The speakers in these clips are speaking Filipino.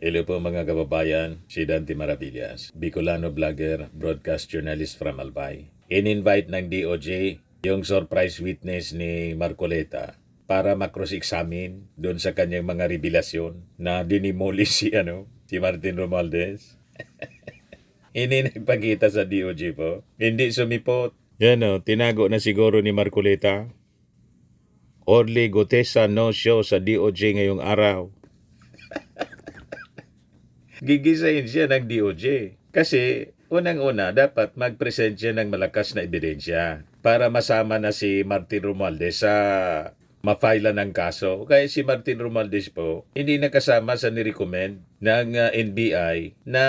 Hello po mga kababayan, si Dante Maravillas, Bicolano vlogger, broadcast journalist from Albay. In-invite ng DOJ yung surprise witness ni Marcoleta para makross-examine doon sa kanyang mga revelasyon na dinimoli si Martin Romualdez. Ini nagpakita sa DOJ po. Hindi sumipot. Yan tinago na siguro ni Marcoleta. Orly Gutesa no show sa DOJ ngayong araw. Gigisahin siya ng DOJ. Kasi unang-una dapat mag-present siya ng malakas na ebidensya para masama na si Martin Romualdez sa ma-file ng kaso. Kaya si Martin Romualdez po, hindi nakasama sa nirecommend ng NBI na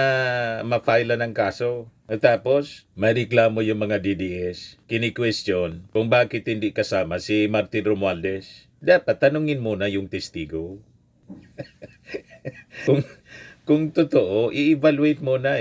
ma-file ng kaso. At tapos, may reklamo yung mga DDS. Kini-question kung bakit hindi kasama si Martin Romualdez. Dapat tanungin muna yung testigo. Kung totoo, i-evaluate mo na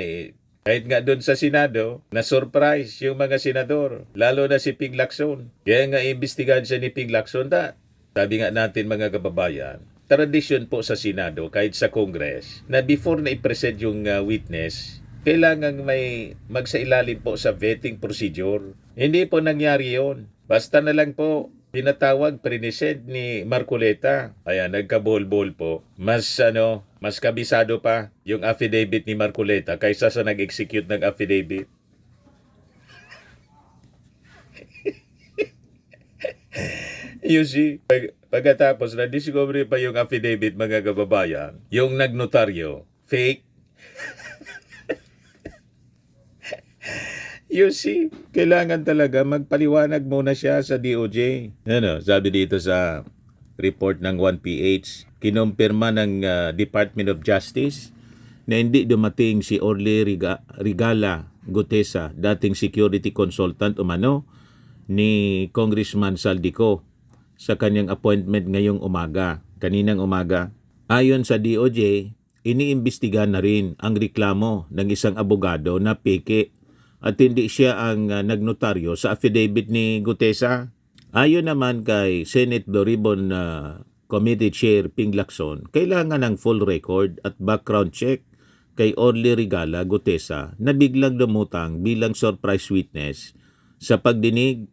Kahit nga doon sa Senado, na-surprise yung mga senador, lalo na si Ping Lacson. Kaya nga imbestigahan siya ni Ping Lacson. Sabi nga natin mga kababayan, tradisyon po sa Senado, kahit sa Congress, na before na i-present yung witness, kailangan may magsailalim po sa vetting procedure. Hindi po nangyari yon. Basta na lang po, tinatawag present ni Marcoleta. Ayan, nagka-bol-bol po. Mas kabisado pa yung affidavit ni Marcoleta kaysa sa nag-execute ng affidavit. You see, pagkatapos na-discover pa yung affidavit mga kababayan, yung nagnotaryo, fake. You see, kailangan talaga magpaliwanag muna siya sa DOJ. Sabi dito sa report ng 1PH, kinumpirma ng Department of Justice na hindi dumating si Orly Rigala Gutesa, dating security consultant umano ni Congressman Saldico sa kanyang appointment ngayong umaga, kaninang umaga. Ayon sa DOJ, iniimbestigahan na rin ang reklamo ng isang abogado na peke at hindi siya ang nagnotaryo sa affidavit ni Gutesa. Ayon naman kay Senate Blue Ribbon Committee Chair Ping Lacson, kailangan ng full record at background check kay Orly Rigala Gutesa na biglang lumutang bilang surprise witness sa pagdinig.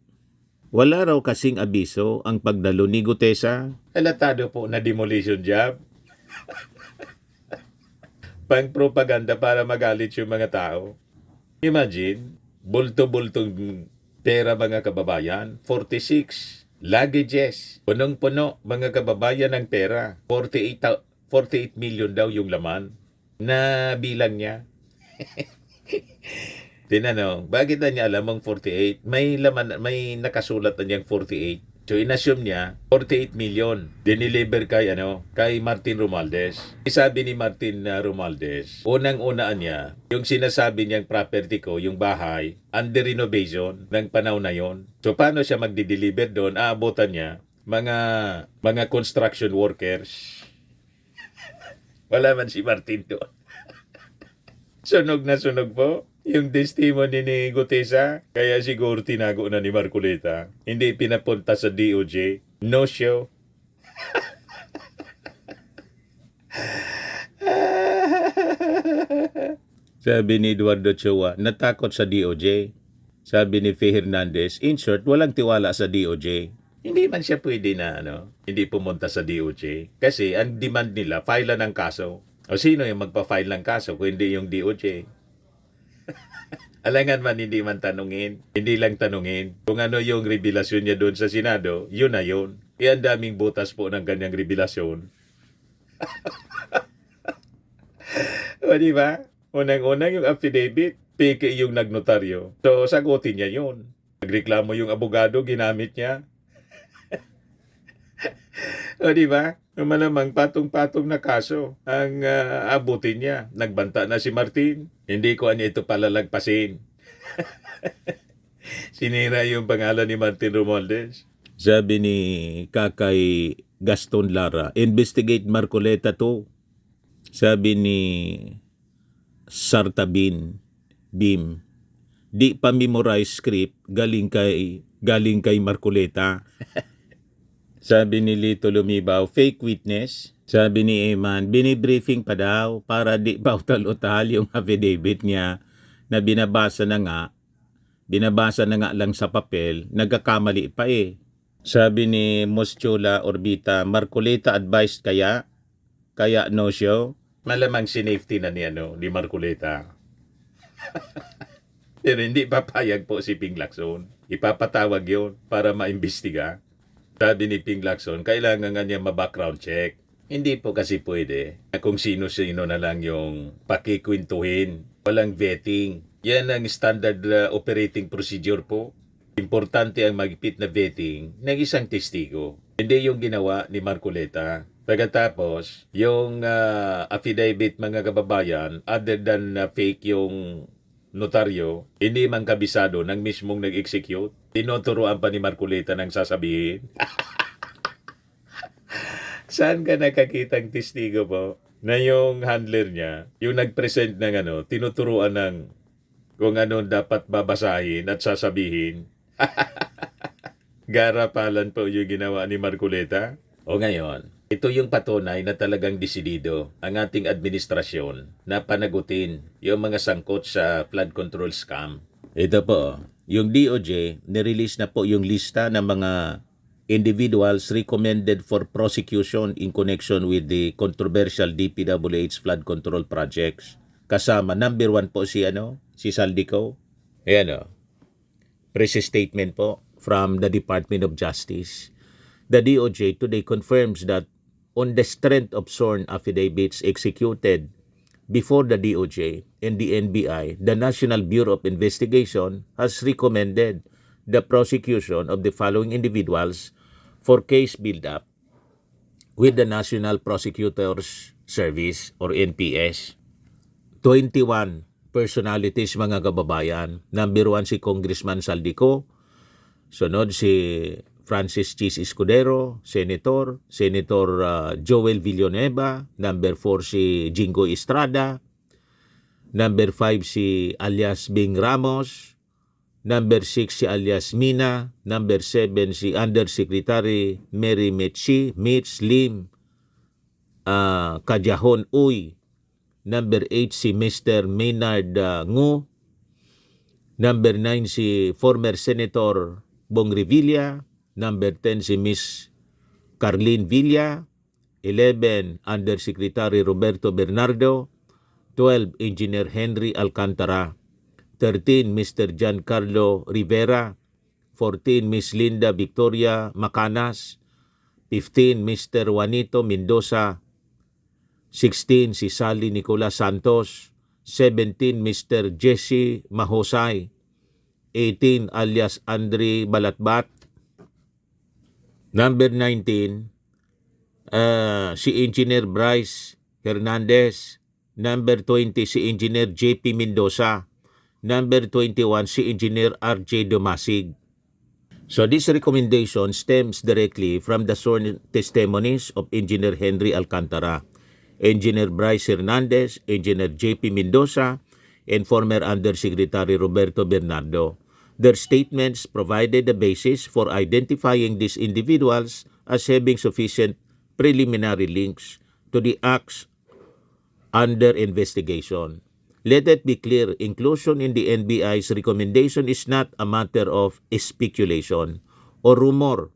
Wala raw kasing abiso ang pagdalo ni Gutesa. Halatado po na demolition job. Pang-propaganda para magalit yung mga tao. Imagine, bulto-bultong pera mga kababayan, 46. Luggages, punong-puno mga kababayan ng pera. 48 million daw yung laman na bilang niya. Tinanong, bakit na niya alam ang 48? May laman, may nakasulat na niyang 48. So inassume niya 48 million diniliver kay Martin Romualdez. Sabi ni Martin Romualdez, unang-unaan niya yung sinasabi niyang property ko, yung bahay, under renovation ng panahon na yon. So paano siya magdi-deliver doon? Aabutan niya mga construction workers. Wala man si Martin doon. Sunog na sunog po yung testimony ni Gutesa, kaya siguro tinago na ni Marcoleta. Hindi pinapunta sa DOJ. No show. Sabi ni Eduardo Chua, natakot sa DOJ. Sabi ni Faye Hernandez, in short, walang tiwala sa DOJ. Hindi man siya pwede na hindi pumunta sa DOJ. Kasi ang demand nila, file ng kaso. O sino yung magpa-file ng kaso kung hindi yung DOJ? Alangan man hindi man tanungin, hindi lang tanungin kung ano yung revelasyon niya doon sa Senado, yun na yun. Kaya ang daming butas po ng kanyang revelasyon. O diba? Unang-unang yung affidavit, peke yung nagnotaryo. So sagutin niya yun. Nagreklamo yung abogado, ginamit niya. O diba? Malamang patong-patong na kaso ang abutin niya. Nagbanta na si Martin. Hindi ko ito palalagpasin. Sinira yung pangalan ni Martin Romualdez. Sabi ni Kakay Gaston Lara, investigate Marcoleta to. Sabi ni Sartabin Bim, di pa memorize script galing kay Marcoleta. Sabi ni Lito Lumibaw, fake witness. Sabi ni Eman, binibriefing pa daw para di pautal-utal yung affidavit niya na binabasa na nga lang sa papel, nagkakamali pa eh. Sabi ni Moschula Orbita, Marcoleta advised kaya no show. Malamang sinafety na ni Marcoleta. Pero hindi papayag po si Ping Lacson. Ipapatawag yon para maimbestiga. Sabi ni Ping Lacson, kailangan nga niya ma-background check. Hindi po kasi pwede na kung sino-sino na lang yung pakikwentuhin. Walang vetting. Yan ang standard operating procedure po. Importante ang magipit na vetting ng isang testigo. Hindi yung ginawa ni Marcoleta. Pagkatapos, yung affidavit mga kababayan, other than fake yung notaryo, hindi man kabisado ng mismong nag-execute. Tinuturuan pa ni Marcoleta ng sasabihin. Saan ka nakakitang testigo po na yung handler niya, yung nag-present ng tinuturuan ng kung ano dapat babasahin at sasabihin? Garapalan po yung ginawa ni Marcoleta. O ngayon, ito yung patunay na talagang desidido ang ating administrasyon na panagutin yung mga sangkot sa flood control scam. Ito po, yung DOJ, nirelease na po yung lista ng mga individuals recommended for prosecution in connection with the controversial DPWH flood control projects. Kasama, number 1 po si Saldico. Ayan press statement po from the Department of Justice. The DOJ today confirms that on the strength of sworn affidavits executed before the DOJ and the NBI, the National Bureau of Investigation has recommended the prosecution of the following individuals for case build-up with the National Prosecutors Service or NPS. 21 personalities mga kababayan. Number 1 si Congressman Saldico. Sunod si Francis Chis Escudero, Senator Joel Villanueva. Number 4 si Jingo Estrada. Number 5 si alias Bing Ramos. Number 6 si alias Mina. Number 7 si Undersecretary Mary Mitch Lim Kajahon Uy. Number 8 si Mr. Maynard Ngu. Number 9 si former Senator Bong Revilla. Number 10 si Miss Carlene Villa. 11 Undersecretary Roberto Bernardo. 12 Engineer Henry Alcantara. 13 Mr. Giancarlo Rivera. 14 Miss Linda Victoria Macanas. 15 Mr. Juanito Mendoza. 16 si Sally Nicolas Santos. 17 Mr. Jesse Mahosay. 18 alias Andre Balatbat. Number 19 si Engineer Bryce Hernandez. Number 20 si Engineer JP Mendoza. Number 21 si Engineer RJ Domasig. So this recommendation stems directly from the sworn testimonies of Engineer Henry Alcantara, Engineer Bryce Hernandez, Engineer JP Mendoza, and former Undersecretary Roberto Bernardo. Their statements provided the basis for identifying these individuals as having sufficient preliminary links to the acts under investigation. Let it be clear, inclusion in the NBI's recommendation is not a matter of speculation or rumor.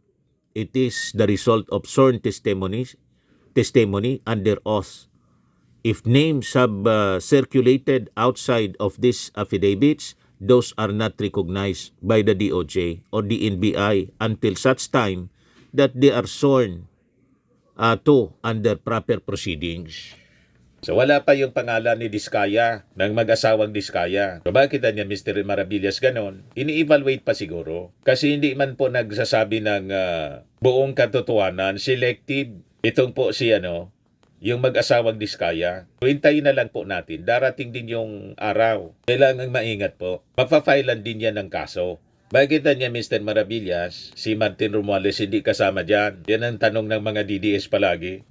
It is the result of sworn testimony under oath. If names have circulated outside of these affidavits, those are not recognized by the DOJ or the NBI until such time that they are sworn to under proper proceedings. So wala pa yung pangalan ni Diskaya, ng mag-asawang Diskaya. So bakit niya Mr. Maravillas ganon? Ini-evaluate pa siguro. Kasi hindi man po nagsasabi ng buong katotohanan, selective. Itong po si yung mag-asawang Diskaya. Hintayin na lang po natin. Darating din yung araw. Kailangang maingat po. Mapafailan din yan ng kaso. Bakit niya Mr. Maravillas, si Martin Romualdez hindi kasama dyan? Yan ang tanong ng mga DDS palagi.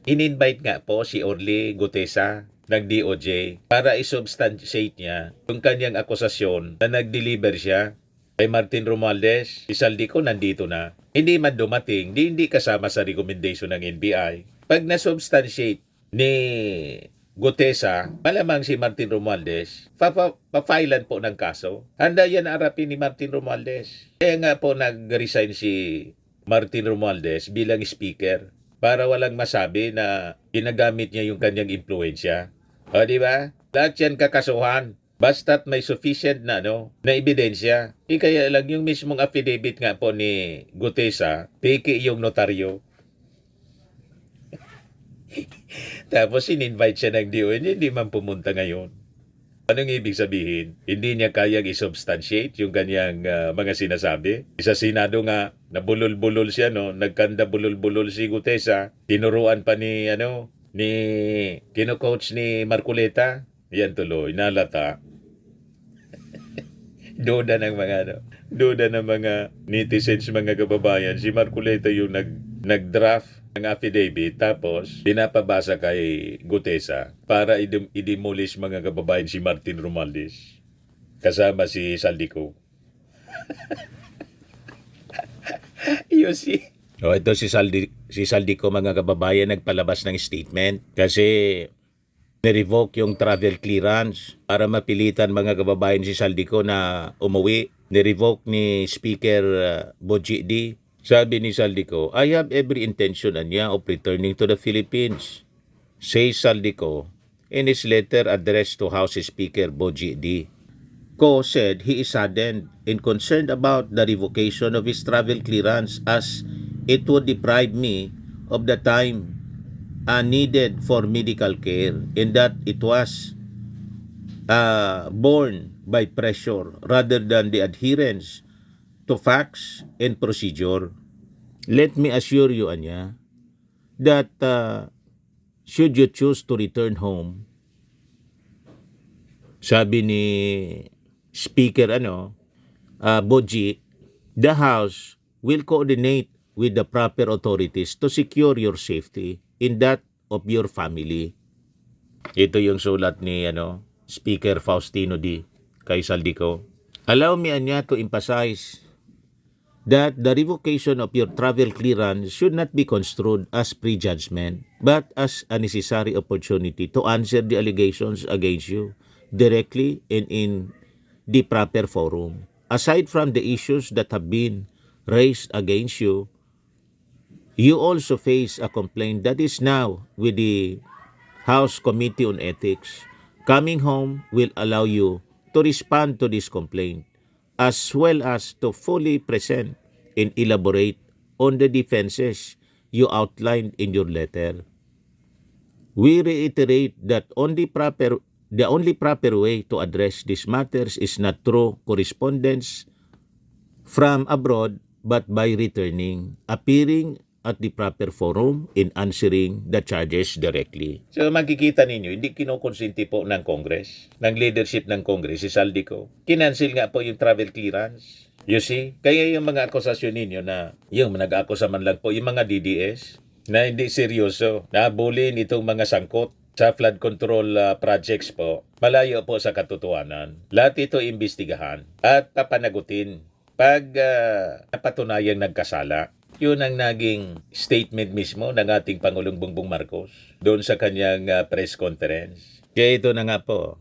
In-invite nga po si Orly Gutesa ng DOJ para i-substantiate niya yung kanyang akusasyon na nag-deliver siya Kay Martin Romualdez, si Saldico nandito na. Hindi man dumating, hindi kasama sa recommendation ng NBI. Pag na-substantiate ni Gutesa, malamang si Martin Romualdez, papailan po ng kaso. Handa yan harapin ni Martin Romualdez. Kaya nga po nag-resign si Martin Romualdez bilang speaker para walang masabi na ginagamit niya yung kanyang impluensya. O, di ba? Lahat yan kakasuhan. Basta't may sufficient na na ebidensya. Kaya lang yung mismong affidavit nga po ni Gutesa, peke yung notaryo. Tapos in-invite siya ng DOJ, hindi man pumunta ngayon. Anong ibig sabihin? Hindi niya kayang isubstantiate yung kanyang mga sinasabi. Sa Senado nga, nabulol-bulol siya, nagkanda bulol-bulol si Gutesa. Tinuruan pa ni kino-coach ni Marcoleta. Yan tuloy, nalata. Duda ng mga netizens, mga kababayan. Si Marcoleta yung nag-draft ng affidavit, tapos pinapabasa kay Gutesa para i-demolish, mga kababayan, si Martin Romualdez kasama si Saldico. Ito si Saldico, mga kababayan, nagpalabas ng statement kasi ni-revoke yung travel clearance para mapilitan, mga kababayan, si Saldico na umuwi. Ni-revoke ni Speaker Boji D. Sabi ni Saldico, I have every intention of returning to the Philippines, says Saldico in his letter addressed to House Speaker Boji D. Ko said he is saddened and concerned about the revocation of his travel clearance as it would deprive me of the time needed for medical care, and that it was borne by pressure rather than the adherence to facts and procedure. Let me assure you, Anya, that should you choose to return home, sabi ni Speaker Boji, the House will coordinate with the proper authorities to secure your safety in that of your family. Ito yung sulat ni Speaker Faustino D. kay Saldico. Allow me, Anya, to emphasize that the revocation of your travel clearance should not be construed as prejudgment, but as a necessary opportunity to answer the allegations against you directly and in the proper forum. Aside from the issues that have been raised against you, you also face a complaint that is now with the House Committee on Ethics. Coming home will allow you to respond to this complaint, as well as to fully present and elaborate on the defenses you outlined in your letter. We reiterate that the only proper way to address these matters is not through correspondence from abroad, but by returning, appearing at the proper forum in answering the charges directly. So makikita ninyo, hindi kinukonsenti po ng Congress, ng leadership ng Congress, si Saldico. Kinansil nga po yung travel clearance. You see? Kaya yung mga akusasyon ninyo na yung nag-akusa man lang po yung mga DDS na hindi seryoso, nabulin itong mga sangkot sa flood control projects po, malayo po sa katotohanan. Lahat ito imbestigahan at papanagutin pag napatunayang nagkasala. Yun ang naging statement mismo ng ating Pangulong Bongbong Marcos doon sa kanyang press conference. Kaya ito na nga po,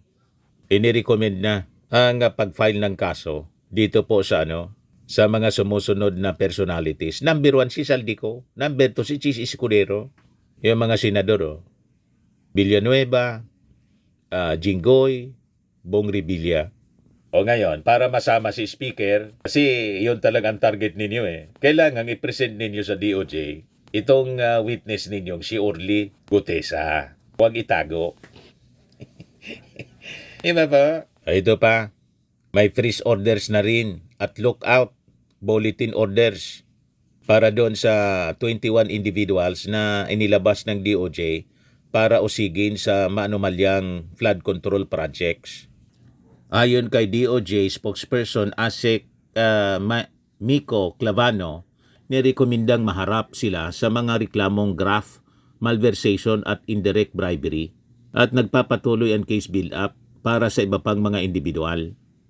inirecommend na ang pag-file ng kaso dito po sa sa mga sumusunod na personalities. Number 1 si Saldico, number 2 si Chis Escudero, yung mga senador, Villanueva, Jinggoy, Bong Revilla. O ngayon, para masama si Speaker, kasi yun talagang target ninyo kailangan i-present ninyo sa DOJ itong witness ninyong si Orly Gutesa. Huwag itago. Iba pa? Ito pa, may freeze orders na rin at lookout bulletin orders para doon sa 21 individuals na inilabas ng DOJ para usigin sa maanumalyang flood control projects. Ayon kay DOJ spokesperson Asek Miko Clavano, nirekomendang maharap sila sa mga reklamong graft, malversation at indirect bribery at nagpapatuloy ang case build-up para sa iba pang mga individual.